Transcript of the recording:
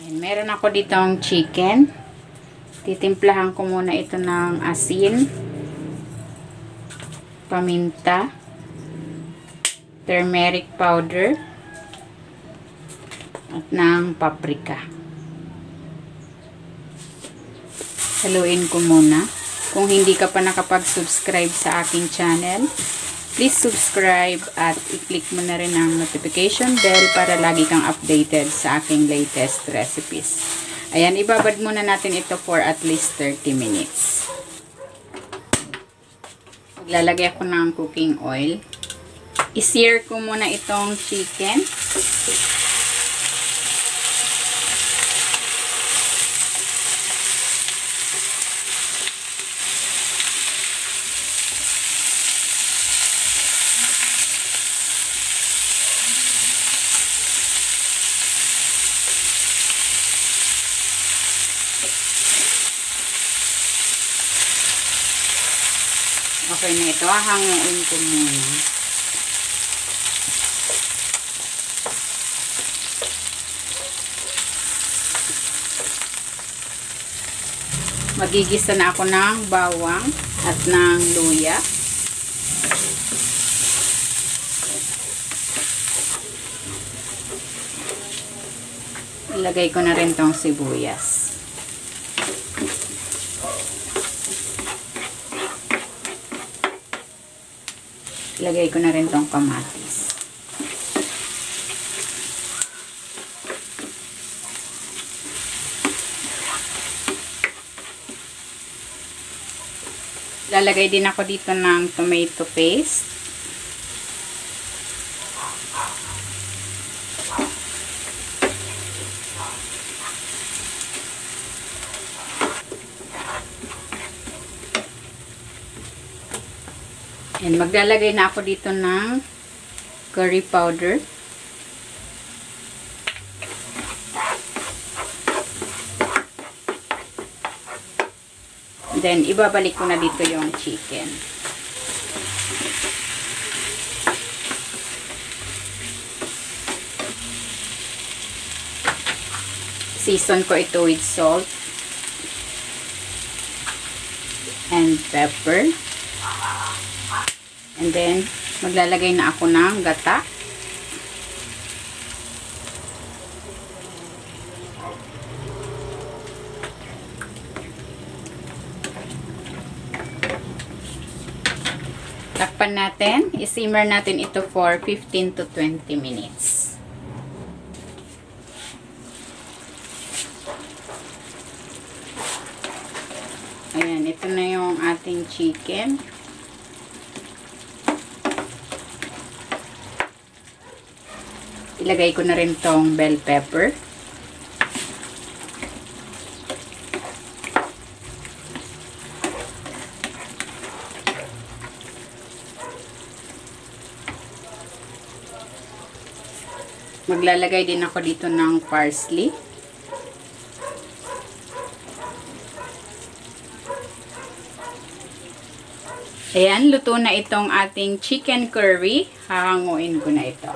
Ayan, meron ako ditong chicken. Titimplahan ko muna ito ng asin, paminta, turmeric powder, at ng paprika. Haluin ko muna. Kung hindi ka pa nakapag-subscribe sa aking channel, please subscribe at i-click mo na rin ang notification bell para lagi kang updated sa aking latest recipes. Ayan, ibabad muna natin ito for at least 30 minutes. Maglalagay ako ng cooking oil. I-sear ko muna itong chicken. Okay na ito. Hanguin ko muna. Magigisa na ako ng bawang at ng luya. Ilagay ko na rin tong sibuyas. Ilagay ko na rin tong kamatis. Lalagay din ako dito ng tomato paste. And maglalagay na ako dito ng curry powder. Then, ibabalik ko na dito yung chicken. Season ko ito with salt and pepper. And then, maglalagay na ako ng gata. Takpan natin. I-simmer natin ito for 15 to 20 minutes. Ayan, ito na yung ating chicken. Ilagay ko na rin tong bell pepper. Maglalagay din ako dito ng parsley. Ayan, luto na itong ating chicken curry. Hahanguin ko na ito.